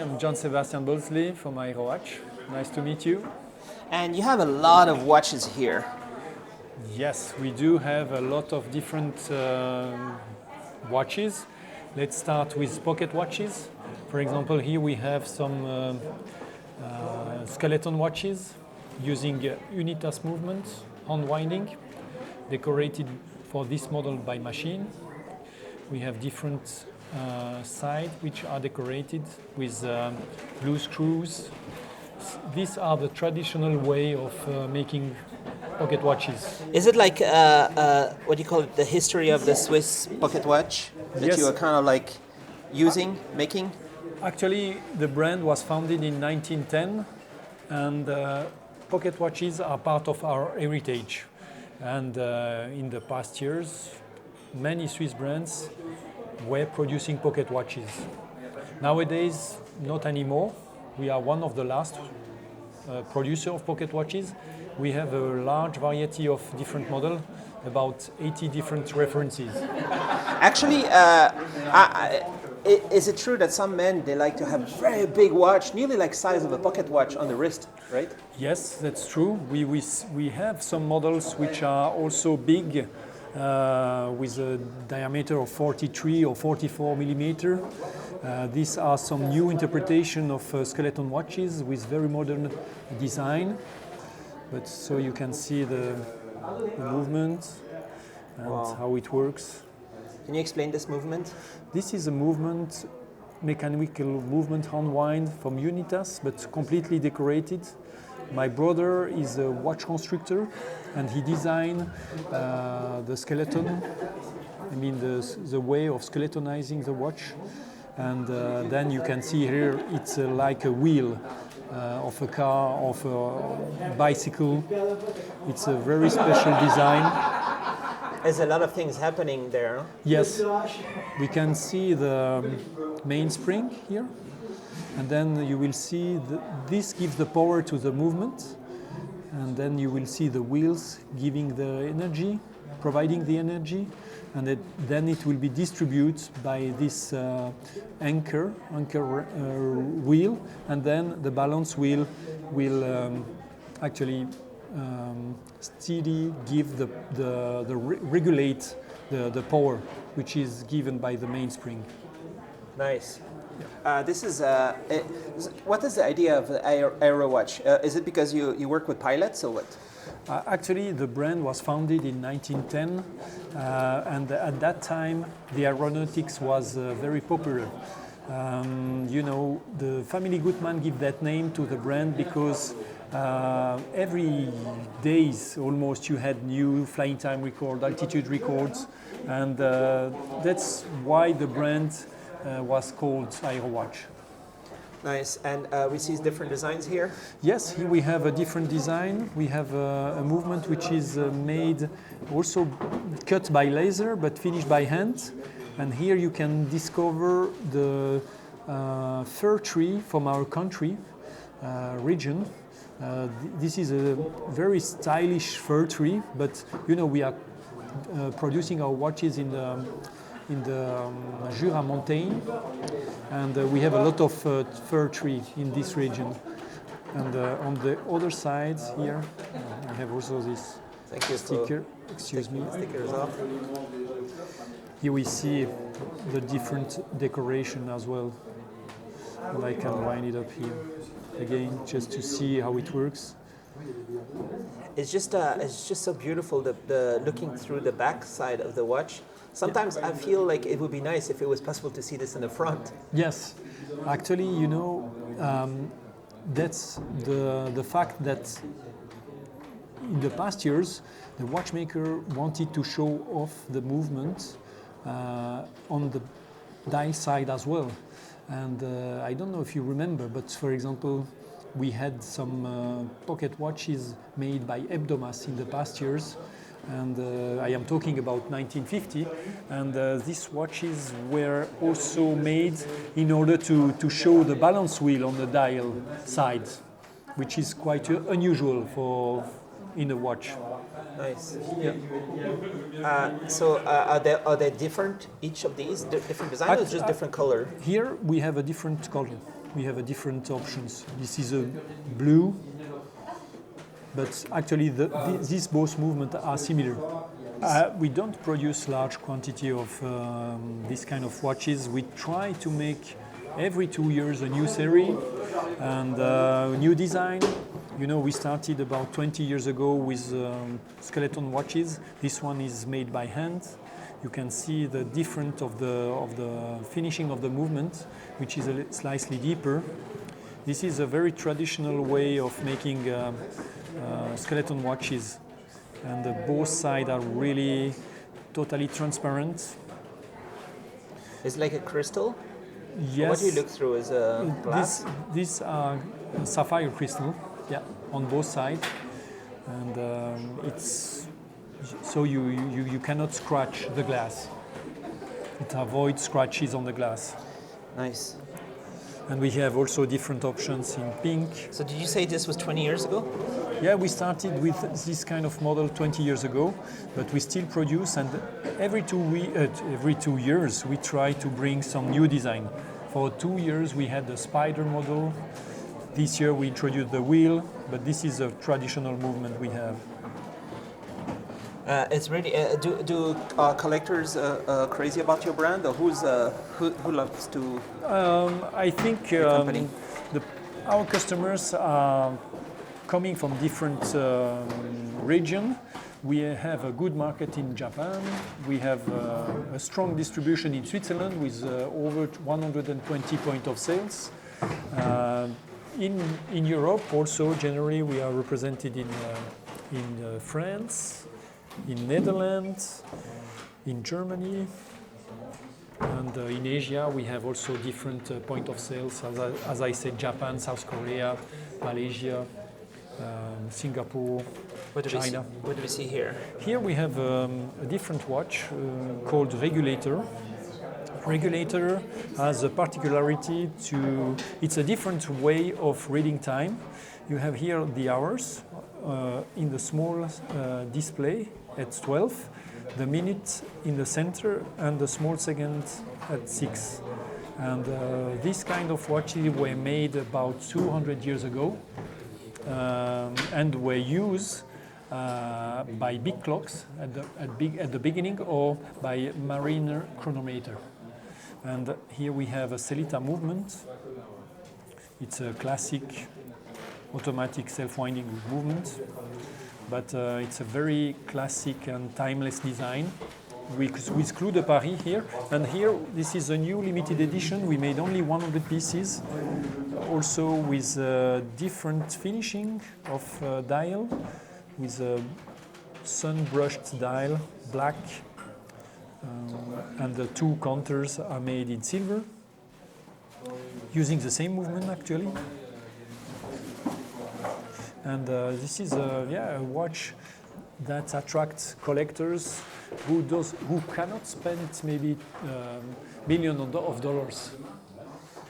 I'm John Sebastian Bolsley from Aerowatch. Nice to meet you. And you have a lot of watches here. Yes, we do have a lot of different watches. Let's start with pocket watches. For example, here we have some skeleton watches using UNITAS movement, unwinding, decorated for this model by machine. We have different sides which are decorated with blue screws. These are the traditional way of making pocket watches. Is it like what do you call it, the history of the Swiss pocket watch that Yes. you are kind of like making? Actually, the brand was founded in 1910, and pocket watches are part of our heritage. And in the past years, many Swiss brands were producing pocket watches. Nowadays, not anymore. We are one of the last producer of pocket watches. We have a large variety of different models, about 80 different references. Actually, is it true that some men, they like to have very big watch, nearly like size of a pocket watch on the wrist, right? Yes, that's true. We have some models which are also big, with a diameter of 43 or 44 millimeter. These are some new interpretation of skeleton watches with very modern design. But so you can see the movement and how it works. Can you explain this movement? This is a movement, mechanical movement unwind from UNITAS, but completely decorated. My brother is a watch constructor, and he designed the skeleton. I mean the way of skeletonizing the watch, and then you can see here it's like a wheel of a car, of a bicycle. It's a very special design. There's a lot of things happening there. Huh? Yes, we can see the mainspring here, and then you will see this gives the power to the movement, and then you will see the wheels giving the energy, providing the energy, and then it will be distributed by this anchor wheel, and then the balance wheel will actually steady give regulate the power which is given by the mainspring. Nice. This is what is the idea of the Aerowatch? Is it because you work with pilots or what? Actually, the brand was founded in 1910, and at that time the aeronautics was very popular. The family Gutmann give that name to the brand because every days almost you had new flying time record, altitude records, and that's why the brand was called Aerowatch. Nice, and we see different designs here. Yes, here we have a different design. We have a movement which is made, also cut by laser but finished by hand. And here you can discover the fir tree from our country, region. This is a very stylish fir tree, but we are producing our watches in the Jura mountain, and we have a lot of fir tree in this region. And on the other side here, I have also this sticker. Excuse me. Stickers off. Here we see the different decoration as well. And I can wind it up here again just to see how it works. It's just so beautiful. The looking through the back side of the watch. Sometimes I feel like it would be nice if it was possible to see this in the front. Yes, actually, that's the fact that in the past years, the watchmaker wanted to show off the movement on the dial side as well. And I don't know if you remember, but for example, we had some pocket watches made by Hebdomas in the past years. And I am talking about 1950, and these watches were also made in order to show the balance wheel on the dial side, which is quite unusual in a watch. Nice. Yeah. Are they different, each of these, different designs, or just different color? Here we have a different color. we have a different options. This is a blue, but actually these both movements are similar. We don't produce large quantity of this kind of watches. We try to make every 2 years a new series and new design. You know, we started about 20 years ago with skeleton watches. This one is made by hand. You can see the difference of the finishing of the movement, which is slightly deeper. This is a very traditional way of making skeleton watches, and both sides are really totally transparent. It's like a crystal? Yes. What do you look through? Is a glass? These are sapphire crystal, yeah, on both sides, and it's so you cannot scratch the glass. It avoids scratches on the glass. Nice. And we have also different options in pink. So did you say this was 20 years ago? Yeah, we started with this kind of model 20 years ago, but we still produce, and every 2 years we try to bring some new design. For 2 years we had the spider model. This year we introduced the wheel, but this is a traditional movement we have. It's really. Do collectors crazy about your brand, or who loves to? I think company? Our customers are coming from different region. We have a good market in Japan. We have a strong distribution in Switzerland with over 120 points of sales. In Europe also, generally we are represented in France, in Netherlands, in Germany, and in Asia we have also different point of sales. As I said, Japan, South Korea, Malaysia, Singapore, China. What do we see here? Here we have a different watch called Regulator. Regulator has a particularity to, it's a different way of reading time. You have here the hours in the small display at 12, the minute in the center, and the small second at 6. And this kind of watches were made about 200 years ago and were used by big clocks at the beginning, or by mariner chronometer. And here we have a Celita movement. It's a classic automatic self-winding movement, but it's a very classic and timeless design. With Clou de Paris here, and here this is a new limited edition. We made only 100 pieces, also with different finishing of dial, with a sun-brushed dial, black, and the two counters are made in silver, using the same movement actually. And this is a watch that attracts collectors who cannot spend maybe millions of dollars.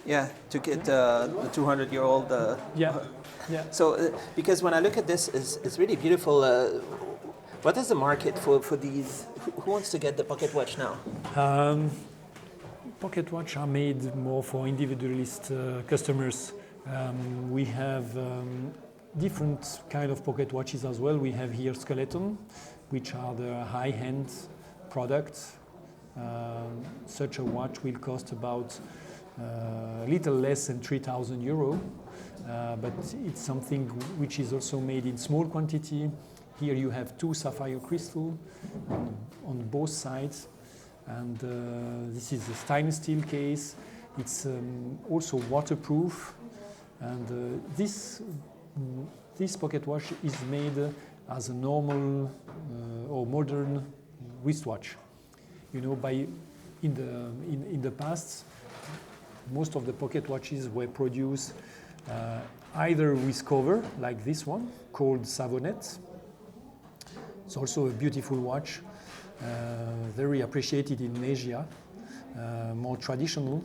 Yeah, to get the 200-year-old. Yeah. So, because when I look at this, it's really beautiful. What is the market for these? Who wants to get the pocket watch now? Pocket watch are made more for individualist customers. We have different kind of pocket watches as well. We have here skeleton, which are the high-end products. Such a watch will cost about a little less than 3,000 euro, but it's something which is also made in small quantity. Here you have two sapphire crystal on both sides, and this is a stainless steel case. It's also waterproof, and this pocket watch is made as a normal or modern wristwatch. You know, in the past, most of the pocket watches were produced either with cover, like this one, called Savonette. It's also a beautiful watch, very appreciated in Asia, more traditional.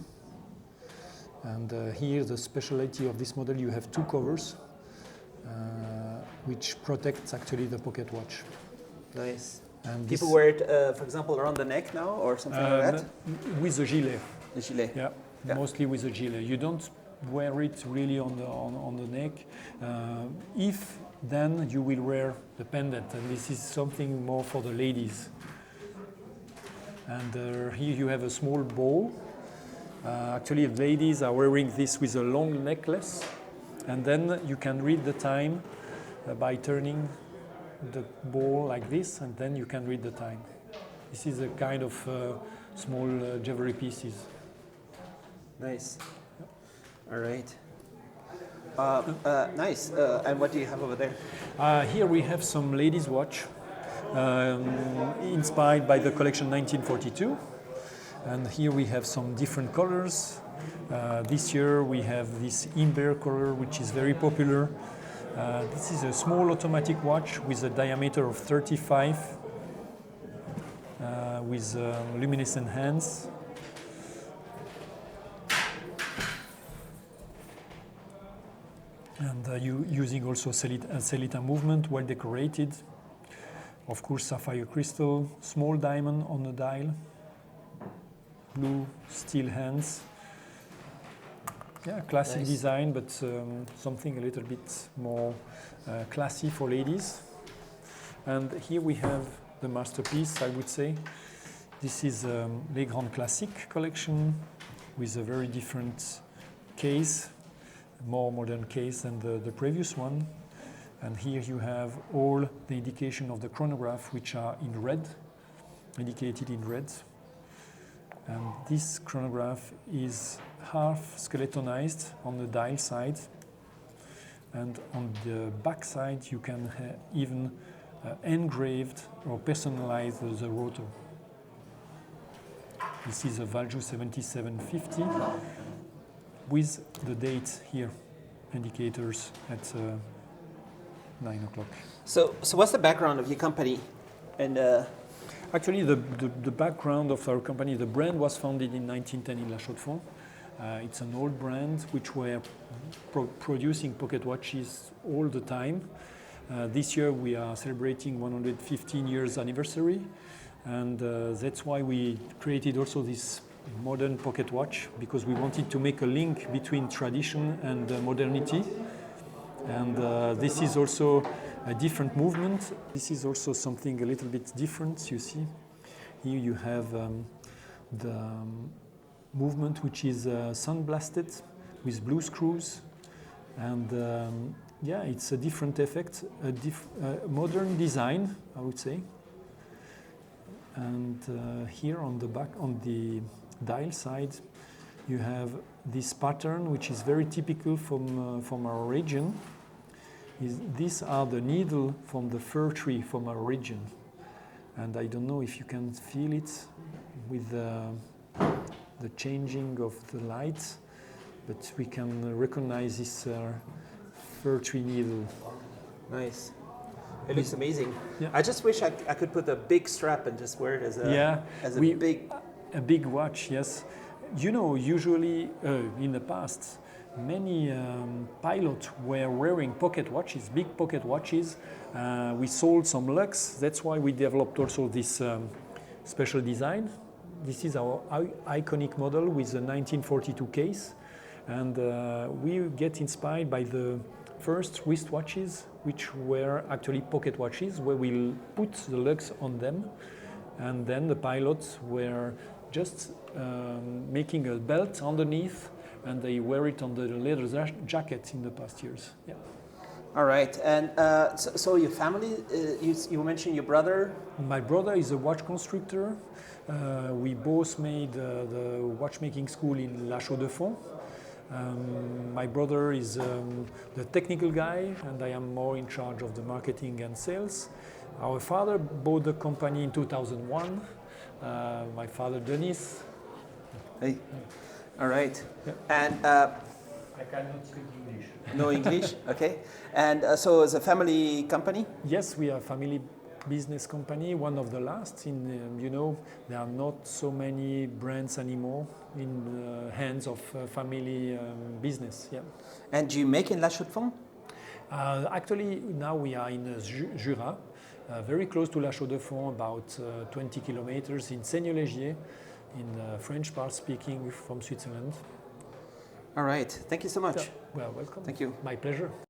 And here the specialty of this model, you have two covers, which protects actually the pocket watch. Nice. And people wear it, for example, around the neck now, or something like that? With a gilet. The gilet. Yeah, mostly with a gilet. You don't wear it really on the neck. If then you will wear the pendant, and this is something more for the ladies. And here you have a small bowl. Actually, ladies are wearing this with a long necklace, and then you can read the time by turning the ball like this, and then you can read the time. This is a kind of small jewelry pieces. Nice. All right. Nice. And what do you have over there? Here we have some ladies' watch inspired by the collection 1942. And here we have some different colors. This year we have this amber color, which is very popular. This is a small automatic watch with a diameter of 35 with luminescent hands. And using also Celita movement, well decorated. Of course, sapphire crystal, small diamond on the dial, blue steel hands. Yeah, classic Nice. design, but something a little bit more classy for ladies. And here we have the masterpiece, I would say. This is Les Grands Classiques collection with a very different case, more modern case than the previous one. And here you have all the indication of the chronograph, which are in red, indicated in red. And this chronograph is half skeletonized on the dial side, and on the back side you can even engraved or personalize the rotor. This is a Valjoux 7750 with the date here, indicators at 9 o'clock. So what's the background of your company? And Actually, the background of our company, the brand was founded in 1910 in La Chaux-de-Fonds. It's an old brand which were producing pocket watches all the time. This year we are celebrating 115 years anniversary, and that's why we created also this modern pocket watch, because we wanted to make a link between tradition and modernity. And this is also a different movement. This is also something a little bit different, you see. Here you have the movement which is sun-blasted with blue screws. And yeah, it's a different effect, a modern design, I would say. And here on the back, on the dial side, you have this pattern which is very typical from our region. These are the needle from the fir tree from our region. And I don't know if you can feel it with the changing of the light, but we can recognize this fir tree needle. nice. It looks amazing. Yeah. I just wish I could put a big strap and just wear it as a big. A big watch, yes. You know, usually in the past, many pilots were wearing pocket watches, big pocket watches. We sold some Lux. That's why we developed also this special design. This is our iconic model with the 1942 case. And we get inspired by the first wristwatches, which were actually pocket watches, where we put the Lux on them. And then the pilots were just making a belt underneath, and they wear it on the leather jacket in the past years. Yeah. All right. And so your family, you mentioned your brother. My brother is a watch constructor. We both made the watchmaking school in La Chaux-de-Fonds. My brother is the technical guy, and I am more in charge of the marketing and sales. Our father bought the company in 2001. My father, Denis. Hey. All right. Yeah. And I cannot speak English. no English. Okay. And so it's a family company. Yes, we are a family business company, one of the last. You know, there are not so many brands anymore in hands of family business. Yeah. And do you make in La Chaux-de-Fonds? Actually, now we are in Jura, very close to La Chaux-de-Fonds, about 20 kilometers in Seigneur-Légier, in the French part speaking from Switzerland. All right. Thank you so much. Well, welcome. Thank you. My pleasure.